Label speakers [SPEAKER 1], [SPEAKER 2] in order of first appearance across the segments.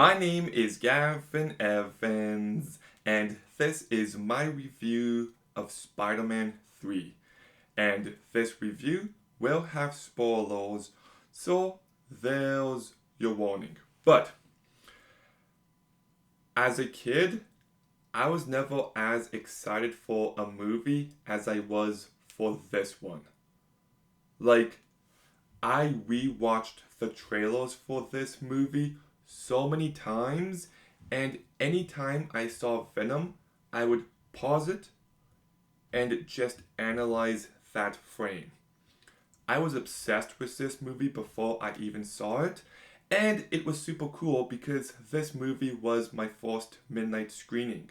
[SPEAKER 1] My name is Gavin Evans, and this is my review of Spider-Man 3. And this review will have spoilers, so there's your warning. But as a kid, I was never as excited for a movie as I was for this one. Like, I rewatched the trailers for this movie so many times, and anytime I saw Venom, I would pause it and just analyze that frame. I was obsessed with this movie before I even saw it, and it was super cool because this movie was my first midnight screening.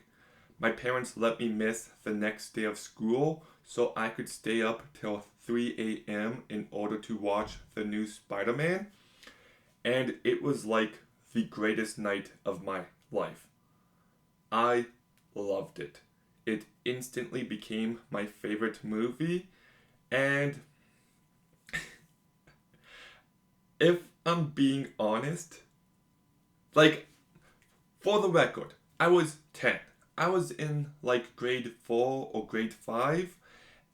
[SPEAKER 1] My parents let me miss the next day of school so I could stay up till 3 a.m. in order to watch the new Spider Man, and it was like the greatest night of my life. I loved it. It instantly became my favorite movie, and if I'm being honest, like, for the record, I was 10. I was in like grade 4 or grade 5,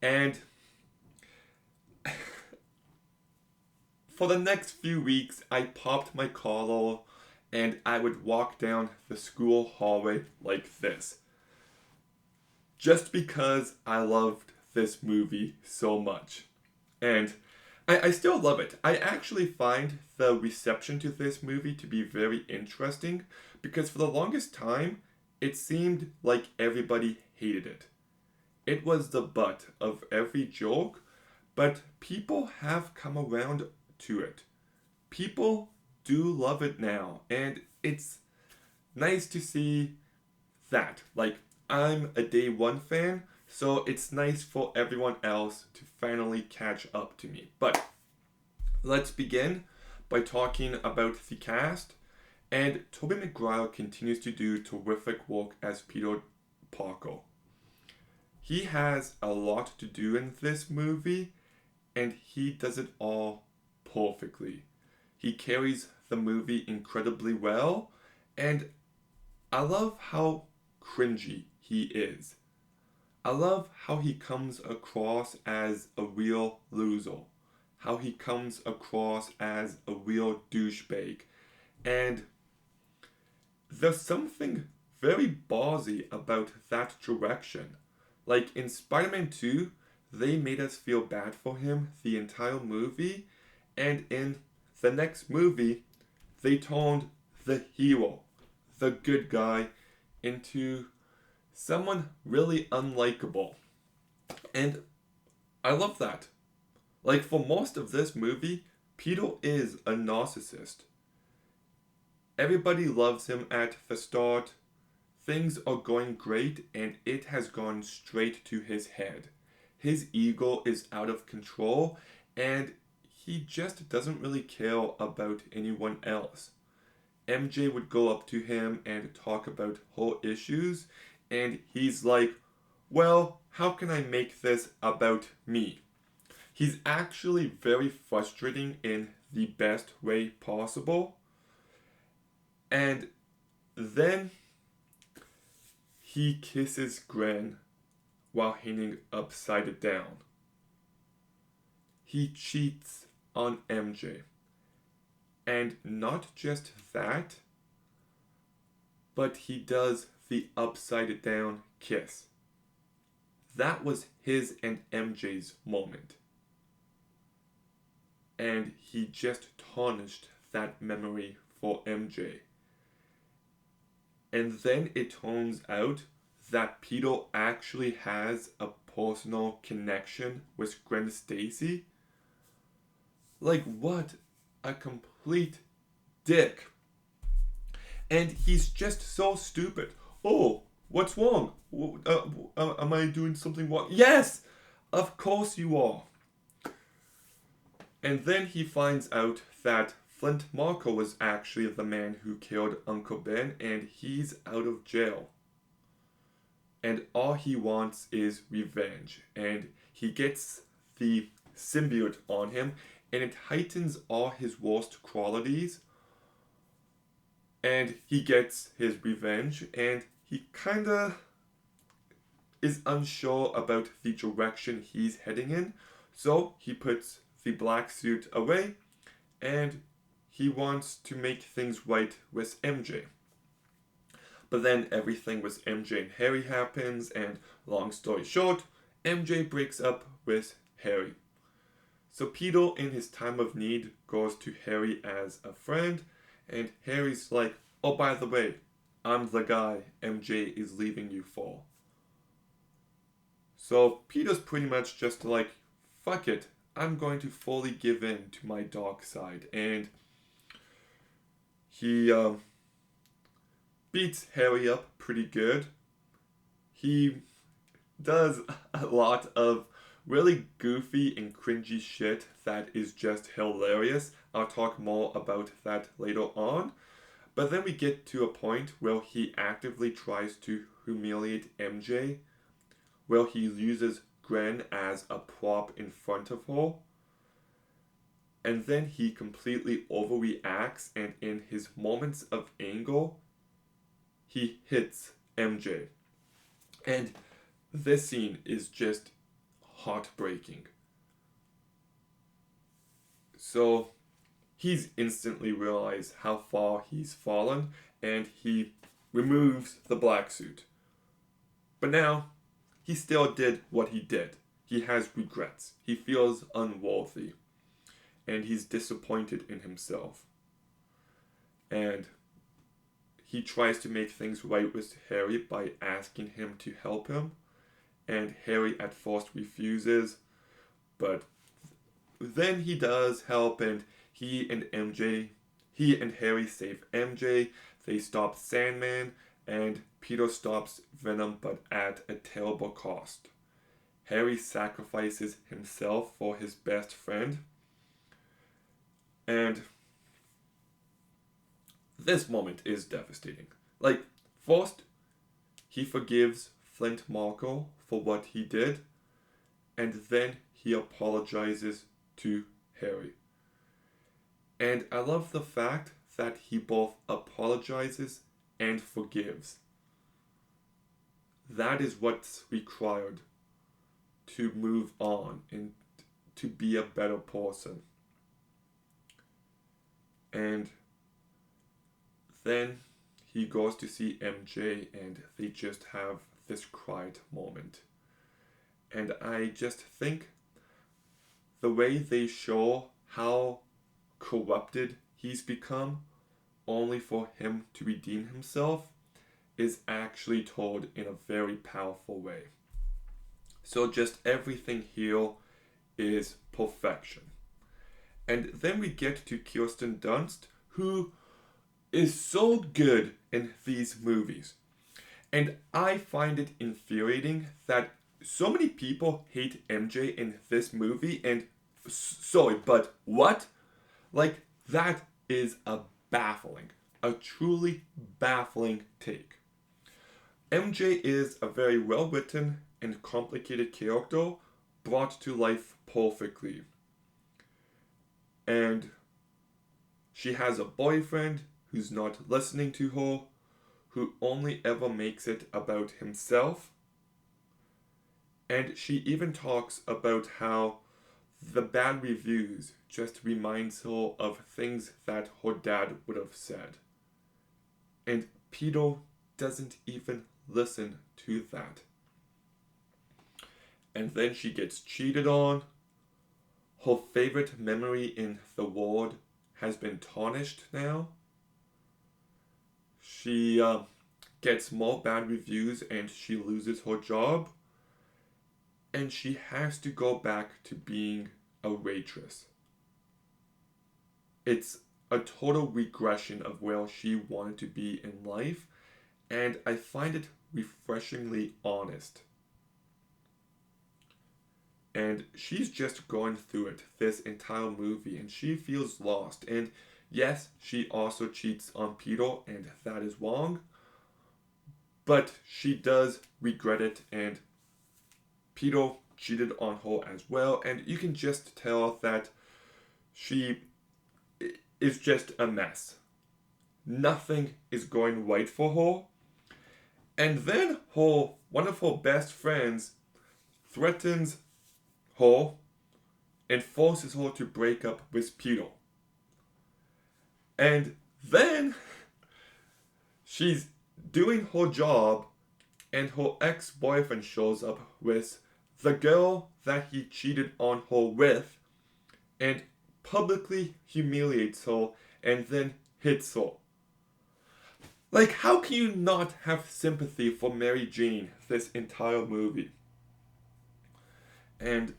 [SPEAKER 1] and for the next few weeks, I popped my collar and I would walk down the school hallway like this. Just because I loved this movie so much. And I still love it. I actually find the reception to this movie to be very interesting because for the longest time, it seemed like everybody hated it. It was the butt of every joke, but people have come around to it. People do love it now, and it's nice to see that. Like, I'm a day one fan, so it's nice for everyone else to finally catch up to me. But let's begin by talking about the cast. And Tobey Maguire continues to do terrific work as Peter Parker. He has a lot to do in this movie, and he does it all perfectly. He carries the movie incredibly well, and I love how cringy he is. I love how he comes across as a real loser, how he comes across as a real douchebag, and there's something very ballsy about that direction. Like in Spider Man 2, they made us feel bad for him the entire movie, and in the next movie, they turned the hero, the good guy, into someone really unlikable. And I love that. Like for most of this movie, Peter is a narcissist. Everybody loves him at the start. Things are going great, and it has gone straight to his head. His ego is out of control, and he just doesn't really care about anyone else. MJ would go up to him and talk about her issues, and he's like, well, how can I make this about me? He's actually very frustrating in the best way possible. And then he kisses Gwen while hanging upside down. He cheats on MJ. And not just that, but he does the upside down kiss. That was his and MJ's moment. And he just tarnished that memory for MJ. And then it turns out that Peter actually has a personal connection with Gwen Stacy. Like, what a complete dick. And he's just so stupid. Oh, what's wrong? Am I doing something wrong? Yes! Of course you are. And then he finds out that Flint Marko was actually the man who killed Uncle Ben, and he's out of jail. And all he wants is revenge. And he gets the symbiote on him, and it heightens all his worst qualities. and he gets his revenge, and he kinda is unsure about the direction he's heading in, so he puts the black suit away and he wants to make things right with MJ. But then everything with MJ and Harry happens, and long story short, MJ breaks up with Harry. So Peter, in his time of need, goes to Harry as a friend, and Harry's like, oh, by the way, I'm the guy MJ is leaving you for. So Peter's pretty much just like, fuck it, I'm going to fully give in to my dark side. And he beats Harry up pretty good. He does a lot of really goofy and cringy shit that is just hilarious. I'll talk more about that later on. But then we get to a point where he actively tries to humiliate MJ, where he uses Gwen as a prop in front of her. And then he completely overreacts, and in his moments of anger, he hits MJ. And this scene is just heartbreaking. So he's instantly realized how far he's fallen, and he removes the black suit. But now, he still did what he did. He has regrets. He feels unworthy. And he's disappointed in himself. And he tries to make things right with Harry by asking him to help him. And Harry at first refuses, but then he does help, and he and Harry save MJ. They stop Sandman, and Peter stops Venom, but at a terrible cost. Harry sacrifices himself for his best friend, and this moment is devastating. Like, first, he forgives Flint Marko for what he did, and then he apologizes to Harry. And I love the fact that he both apologizes and forgives. That is what's required to move on and to be a better person. And then he goes to see MJ, and they just have this quiet moment. And I just think the way they show how corrupted he's become, only for him to redeem himself, is actually told in a very powerful way. So just everything here is perfection. And then we get to Kirsten Dunst, who is so good in these movies. And I find it infuriating that so many people hate MJ in this movie, and sorry, but what? Like, that is a truly baffling take. MJ is a very well written and complicated character brought to life perfectly. And she has a boyfriend who's not listening to her, who only ever makes it about himself. And she even talks about how the bad reviews just reminds her of things that her dad would have said. And Peter doesn't even listen to that. And then she gets cheated on. Her favorite memory in the world has been tarnished now. She gets more bad reviews, and she loses her job. And she has to go back to being a waitress. It's a total regression of where she wanted to be in life, and I find it refreshingly honest. And she's just going through it this entire movie, and she feels lost. And yes, she also cheats on Peter, and that is wrong. But she does regret it, and Peter cheated on her as well. And you can just tell that she is just a mess. nothing is going right for her. And then one of her best friends threatens her and forces her to break up with Peter. And then she's doing her job, and her ex-boyfriend shows up with the girl that he cheated on her with and publicly humiliates her and then hits her. Like, how can you not have sympathy for Mary Jane this entire movie? And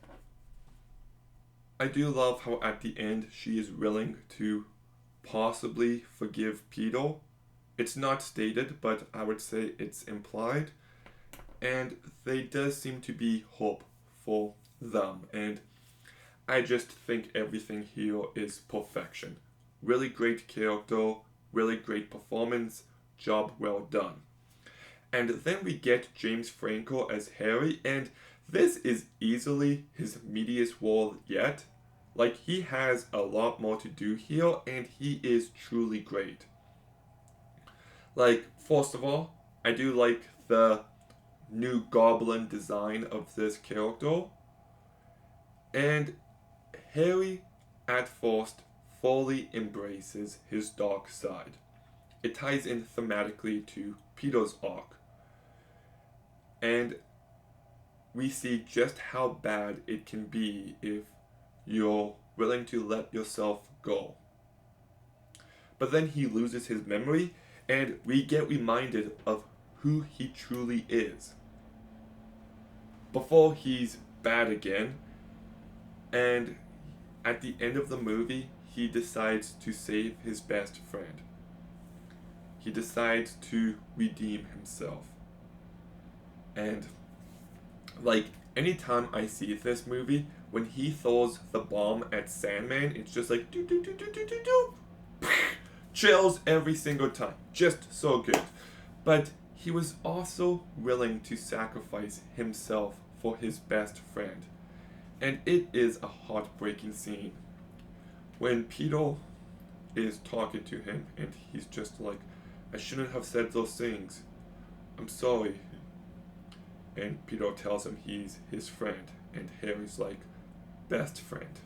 [SPEAKER 1] I do love how at the end she is willing to possibly forgive Peter. It's not stated, but I would say it's implied. And there does seem to be hope for them. And I just think everything here is perfection. Really great character, really great performance, job well done. And then we get James Franco as Harry, and this is easily his meatiest role yet. Like, he has a lot more to do here, and he is truly great. Like, first of all, I do like the new goblin design of this character. And Harry, at first, fully embraces his dark side. It ties in thematically to Peter's arc. And we see just how bad it can be if you're willing to let yourself go. But then he loses his memory, and we get reminded of who he truly is before he's bad again. And at the end of the movie, he decides to save his best friend. He decides to redeem himself. And like, anytime I see this movie, when he throws the bomb at Sandman, it's just like do do do do do do do. Chills every single time. Just so good. But he was also willing to sacrifice himself for his best friend. And it is a heartbreaking scene when Peter is talking to him and he's just like, I shouldn't have said those things. I'm sorry. And Peter tells him he's his friend, and Harry's like, best friend.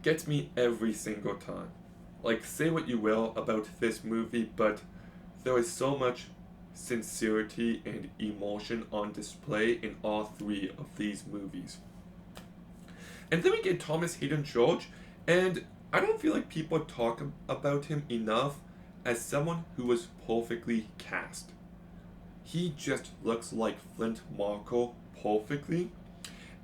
[SPEAKER 1] Gets me every single time. Like, say what you will about this movie, but there is so much sincerity and emotion on display in all three of these movies. And then we get Thomas Hayden Church, and I don't feel like people talk about him enough as someone who was perfectly cast. He just looks like Flint Marko perfectly,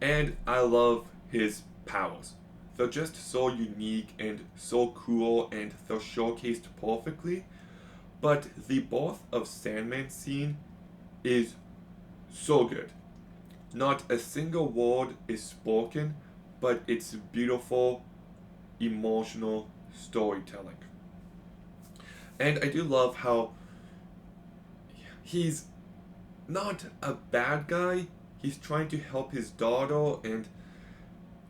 [SPEAKER 1] and I love his powers. They're just so unique and so cool, and they're showcased perfectly. But the birth of Sandman scene is so good. Not a single word is spoken, but it's beautiful, emotional storytelling. And I do love how he's not a bad guy. He's trying to help his daughter, and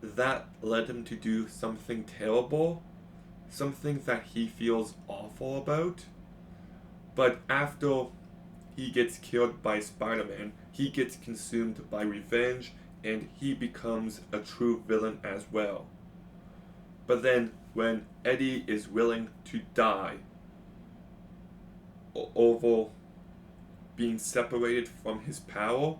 [SPEAKER 1] that led him to do something terrible, something that he feels awful about. But after he gets killed by Spider-Man, he gets consumed by revenge, and he becomes a true villain as well. But then, when Eddie is willing to die over being separated from his power,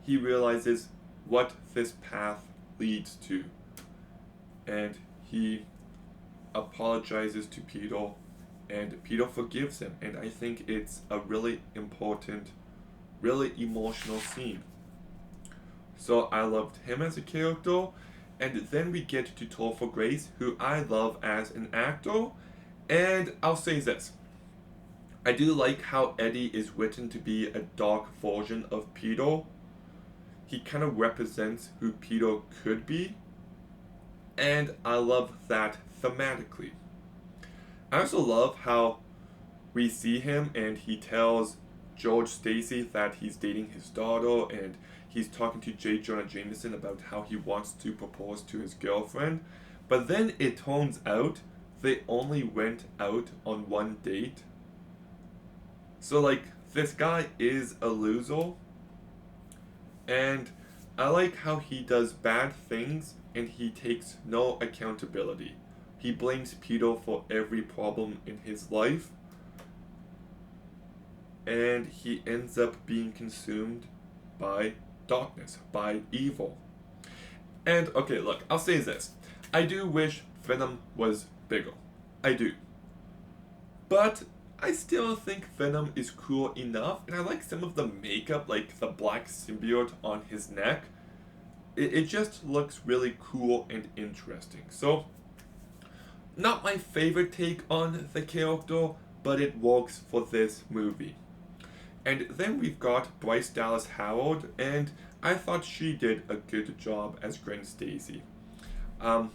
[SPEAKER 1] he realizes what this path leads to. And he apologizes to Peter, and Peter forgives him. And I think it's a really important, really emotional scene. So I loved him as a character. And then we get to Topher Grace, who I love as an actor. And I'll say this. I do like how Eddie is written to be a dark version of Peter. He kind of represents who Peter could be. And I love that thematically. I also love how we see him and he tells George Stacy that he's dating his daughter, and he's talking to J. Jonah Jameson about how he wants to propose to his girlfriend. But then it turns out they only went out on one date. So, like, this guy is a loser, and I like how he does bad things and he takes no accountability. He blames Peter for every problem in his life, and he ends up being consumed by darkness, by evil. And okay, look, I'll say this. I do wish Venom was bigger. I do. But I still think Venom is cool enough, and I like some of the makeup, like the black symbiote on his neck. It just looks really cool and interesting. So, not my favorite take on the character, but it works for this movie. And then we've got Bryce Dallas Howard, and I thought she did a good job as Gwen Stacy. Um,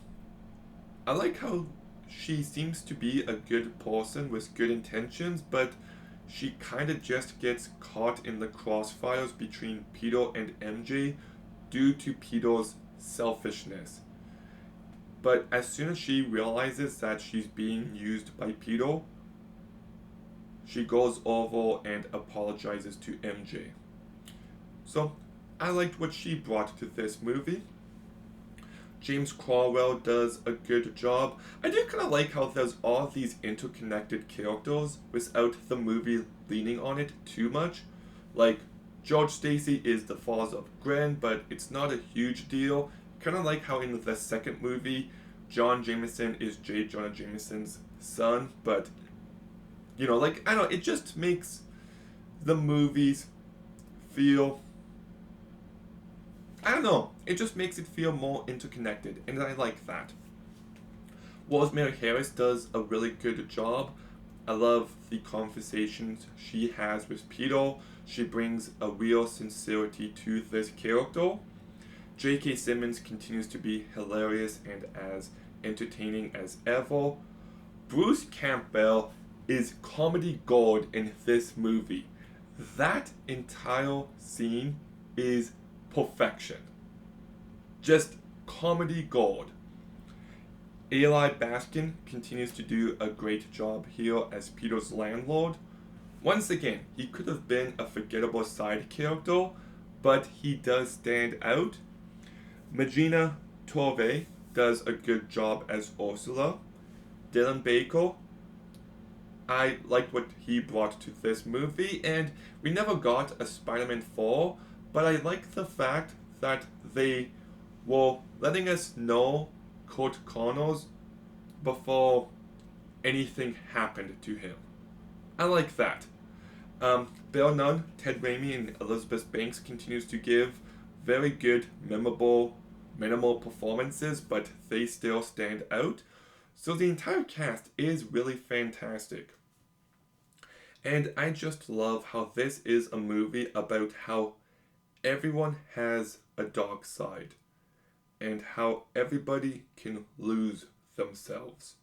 [SPEAKER 1] I like how she seems to be a good person with good intentions, but she kind of just gets caught in the crossfires between Peter and MJ due to Peter's selfishness. But as soon as she realizes that she's being used by Peter, she goes over and apologizes to MJ. So, I liked what she brought to this movie. James Cromwell does a good job. I do kind of like how there's all these interconnected characters without the movie leaning on it too much. Like, George Stacy is the father of Gwen, but it's not a huge deal. Kind of like how in the second movie, John Jameson is J. Jonah Jameson's son, but, you know, like, I don't know, it just makes the movies feel, I don't know, it just makes it feel more interconnected, and I like that. Rosemary Harris does a really good job. I love the conversations she has with Peter. She brings a real sincerity to this character. J.K. Simmons continues to be hilarious and as entertaining as ever. Bruce Campbell is comedy gold in this movie. That entire scene is perfection. Just comedy gold. Eli Baskin continues to do a great job here as Peter's landlord. Once again, he could have been a forgettable side character, but he does stand out. Magina Torve does a good job as Ursula. Dylan Baker, I liked what he brought to this movie, and we never got a Spider-Man 4, but I like the fact that they were letting us know Kurt Connors before anything happened to him. I like that. Bill Nunn, Ted Raimi, and Elizabeth Banks continues to give very good, memorable, minimal performances, but they still stand out. So the entire cast is really fantastic. And I just love how this is a movie about how everyone has a dark side and how everybody can lose themselves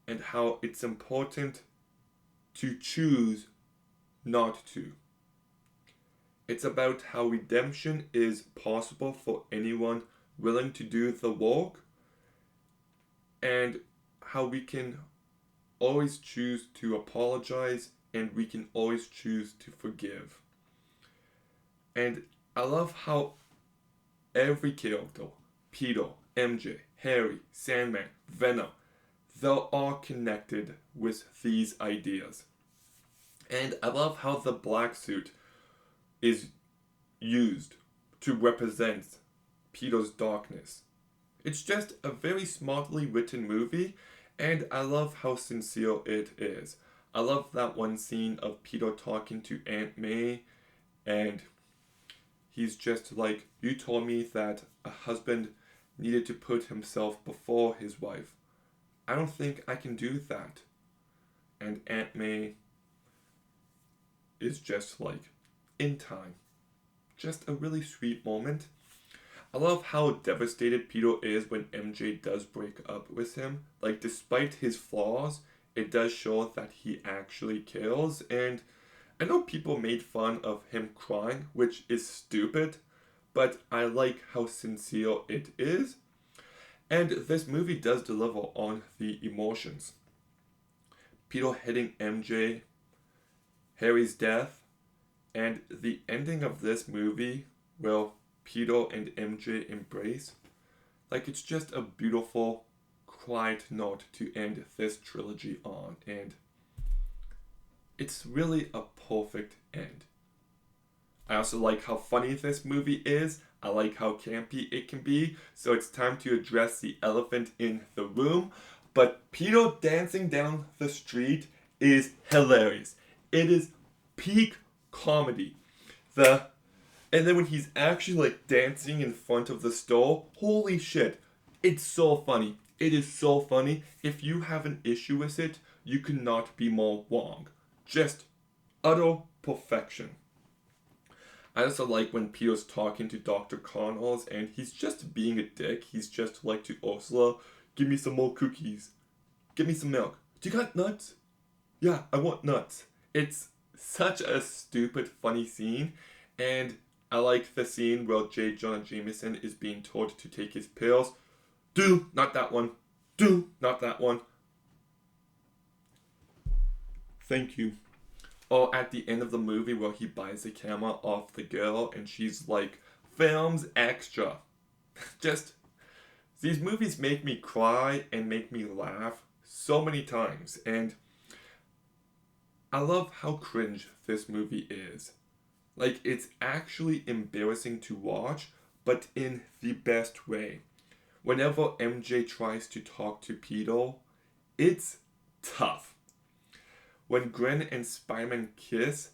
[SPEAKER 1] and how it's important to choose not to. It's about how redemption is possible for anyone willing to do the work, and how we can always choose to apologize and we can always choose to forgive. And I love how every character, Peter, MJ, Harry, Sandman, Venom, they're all connected with these ideas. And I love how the black suit is used to represent Peter's darkness. It's just a very smartly written movie, and I love how sincere it is. I love that one scene of Peter talking to Aunt May, and he's just like, "You told me that a husband needed to put himself before his wife. I don't think I can do that." And Aunt May is just like, in time. Just a really sweet moment. I love how devastated Peter is when MJ does break up with him. Like, despite his flaws, it does show that he actually cares. And I know people made fun of him crying, which is stupid, but I like how sincere it is. And this movie does deliver on the emotions. Peter hitting MJ, Harry's death, and the ending of this movie, well, Peter and MJ embrace. Like, it's just a beautiful, quiet note to end this trilogy on, and it's really a perfect end. I also like how funny this movie is. I like how campy it can be. So it's time to address the elephant in the room. But Peter dancing down the street is hilarious. It is peak comedy. And then when he's actually like dancing in front of the store, holy shit. It's so funny. It is so funny. If you have an issue with it, you cannot be more wrong. Just utter perfection. I also like when Peter's talking to Dr. Connors and he's just being a dick. He's just like to Ursula, give me some more cookies. Give me some milk. Do you got nuts? Yeah, I want nuts. It's such a stupid, funny scene. And I like the scene where J. Jonah Jameson is being told to take his pills. Do, not that one. Do, not that one. Thank you. Or at the end of the movie where he buys the camera off the girl and she's like, films extra. Just, these movies make me cry and make me laugh so many times. And I love how cringe this movie is. Like, it's actually embarrassing to watch, but in the best way. Whenever MJ tries to talk to Peter, it's tough. When Gwen and Spider-Man kiss,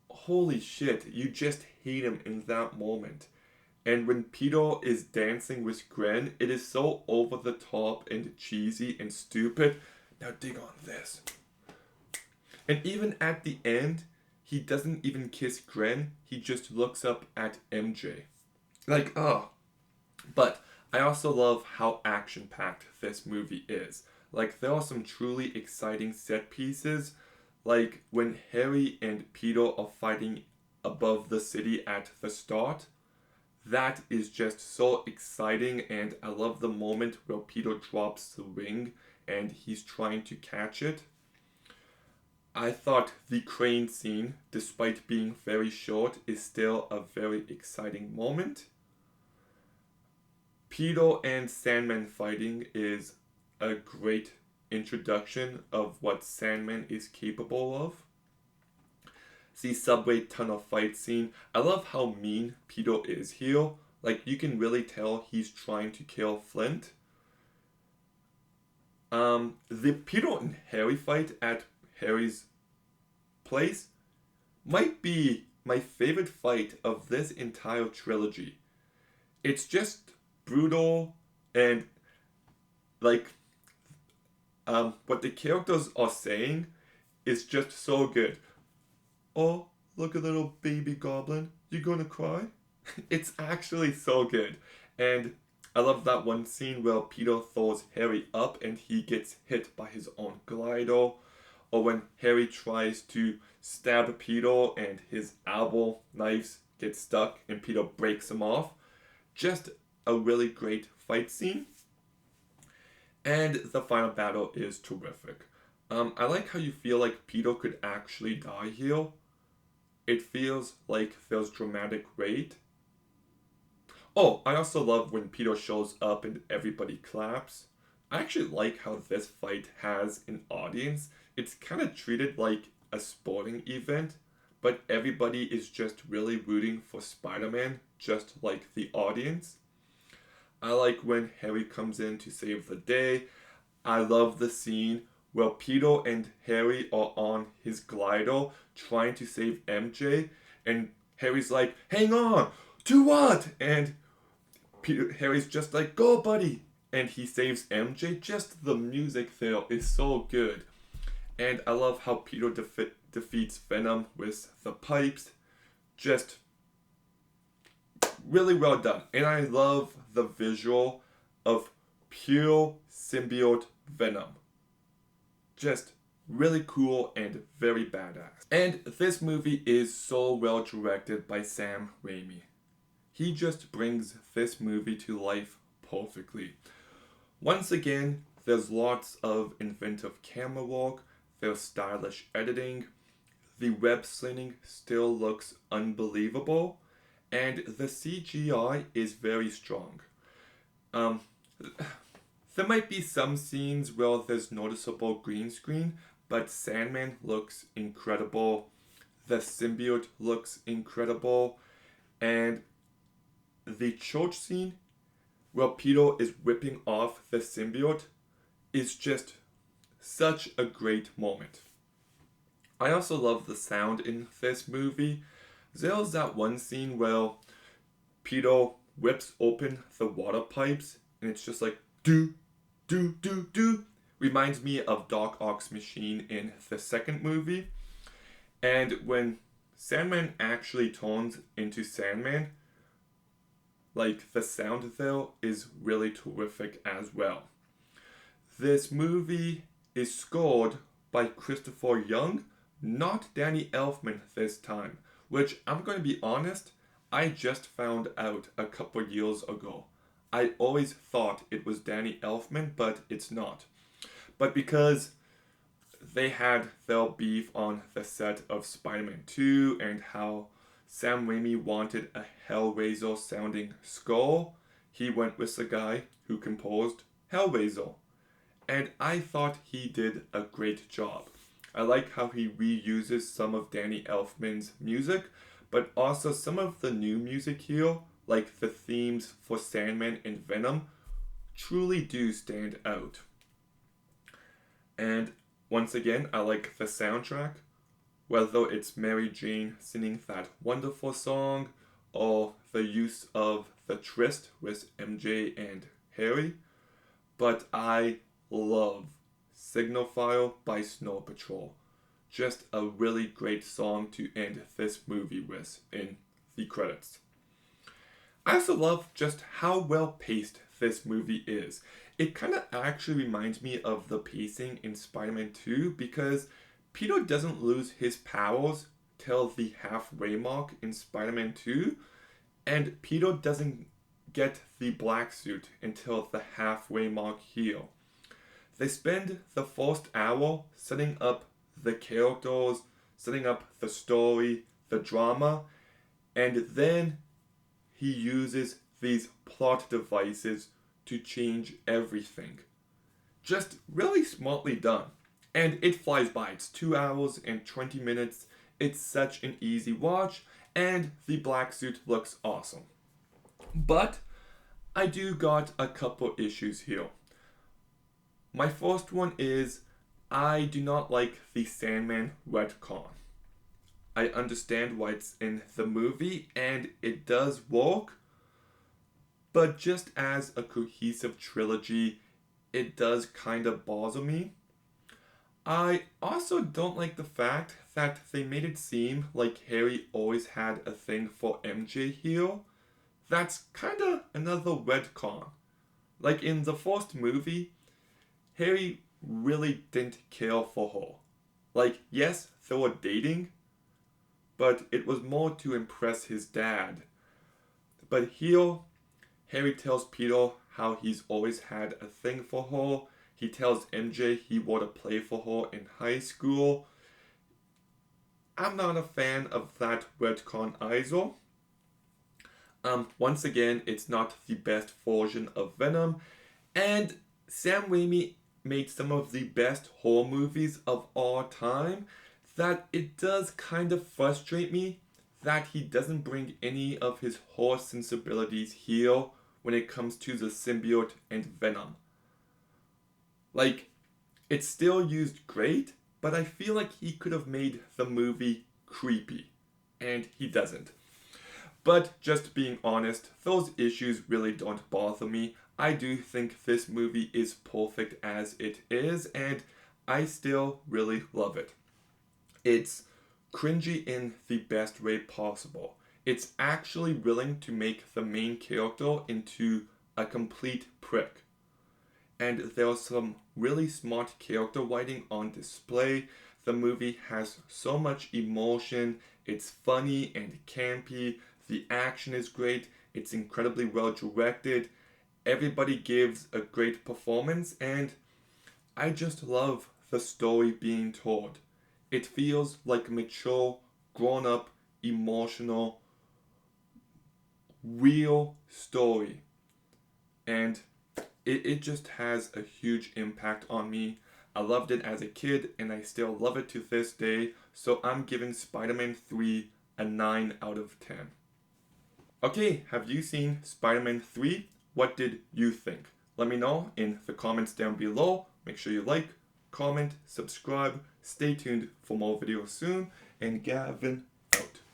[SPEAKER 1] holy shit, you just hate him in that moment. And when Peter is dancing with Gwen, it is so over the top and cheesy and stupid. Now dig on this. And even at the end, he doesn't even kiss Gwen, he just looks up at MJ. Like, oh. But I also love how action-packed this movie is. Like, there are some truly exciting set pieces, like when Harry and Peter are fighting above the city at the start. That is just so exciting, and I love the moment where Peter drops the ring and he's trying to catch it. I thought the crane scene, despite being very short, is still a very exciting moment. Peter and Sandman fighting is a great introduction of what Sandman is capable of. The subway tunnel fight scene, I love how mean Peter is here. Like, you can really tell he's trying to kill Flint. The Peter and Harry fight at Harry's place might be my favorite fight of this entire trilogy. It's just brutal and like what the characters are saying is just so good. Oh, look a little baby goblin. You gonna cry? It's actually so good. And I love that one scene where Peter throws Harry up and he gets hit by his own glider. Or when Harry tries to stab Peter and his elbow knives get stuck and Peter breaks them off. Just a really great fight scene. And the final battle is terrific. I like how you feel like Peter could actually die here. It feels like there's dramatic weight. Oh, I also love when Peter shows up and everybody claps. I actually like how this fight has an audience. It's kind of treated like a sporting event, but everybody is just really rooting for Spider-Man, just like the audience. I like when Harry comes in to save the day. I love the scene where Peter and Harry are on his glider trying to save MJ, and Harry's like, hang on, to what? And Harry's just like, go buddy, and he saves MJ. Just the music there is so good. And I love how Peter defeats Venom with the pipes. Just really well done. And I love the visual of pure symbiote Venom. Just really cool and very badass. And this movie is so well directed by Sam Raimi. He just brings this movie to life perfectly. Once again, there's lots of inventive camera work, there's stylish editing, the web slinging still looks unbelievable, and the CGI is very strong. Um, there might be some scenes where there's noticeable green screen, but Sandman looks incredible. The symbiote looks incredible, and the church scene where Peter is whipping off the symbiote is just such a great moment. I also love the sound in this movie. There's that one scene where Peter whips open the water pipes and it's just like do, do, do, do. Reminds me of Doc Ock's machine in the second movie. And when Sandman actually turns into Sandman, like the sound there is really terrific as well. This movie is scored by Christopher Young, not Danny Elfman this time, which I'm going to be honest, I just found out a couple years ago. I always thought it was Danny Elfman, but it's not. But because they had their beef on the set of Spider-Man 2 and how Sam Raimi wanted a Hellraiser sounding score, he went with the guy who composed Hellraiser. And I thought he did a great job. I like how he reuses some of Danny Elfman's music, but also some of the new music here, like the themes for Sandman and Venom, truly do stand out. And once again, I like the soundtrack, whether it's Mary Jane singing that wonderful song or the use of the tryst with MJ and Harry, but I love Signal File by Snow Patrol. Just a really great song to end this movie with in the credits. I also love just how well paced this movie is. It kind of actually reminds me of the pacing in Spider-Man 2 because Peter doesn't lose his powers till the halfway mark in Spider-Man 2, and Peter doesn't get the black suit until the halfway mark here. They spend the first hour setting up the characters, setting up the story, the drama, and then he uses these plot devices to change everything. Just really smartly done. And it flies by. It's 2 hours and 20 minutes. It's such an easy watch, and the black suit looks awesome. But I do got a couple issues here. My first one is I do not like the Sandman retcon. I understand why it's in the movie and it does work, but just as a cohesive trilogy, it does kind of bother me. I also don't like the fact that they made it seem like Harry always had a thing for MJ here. That's kind of another retcon. Like in the first movie, Harry really didn't care for her. Like, yes, they were dating, but it was more to impress his dad. But here, Harry tells Peter how he's always had a thing for her. He tells MJ he wanted to play for her in high school. I'm not a fan of that retcon either. Once again, it's not the best version of Venom, and Sam Raimi made some of the best horror movies of all time, that it does kind of frustrate me that he doesn't bring any of his horror sensibilities here when it comes to the symbiote and Venom. Like, it's still used great, but I feel like he could have made the movie creepy, and he doesn't. But just being honest, those issues really don't bother me. I do think this movie is perfect as it is, and I still really love it. It's cringy in the best way possible. It's actually willing to make the main character into a complete prick. And there's some really smart character writing on display. The movie has so much emotion, it's funny and campy, the action is great, it's incredibly well directed. Everybody gives a great performance, and I just love the story being told. It feels like a mature, grown up, emotional, real story. And it just has a huge impact on me. I loved it as a kid and I still love it to this day. So I'm giving Spider-Man 3 a 9 out of 10. Okay, have you seen Spider-Man 3? What did you think? Let me know in the comments down below. Make sure you like, comment, subscribe. Stay tuned for more videos soon. And Gavin,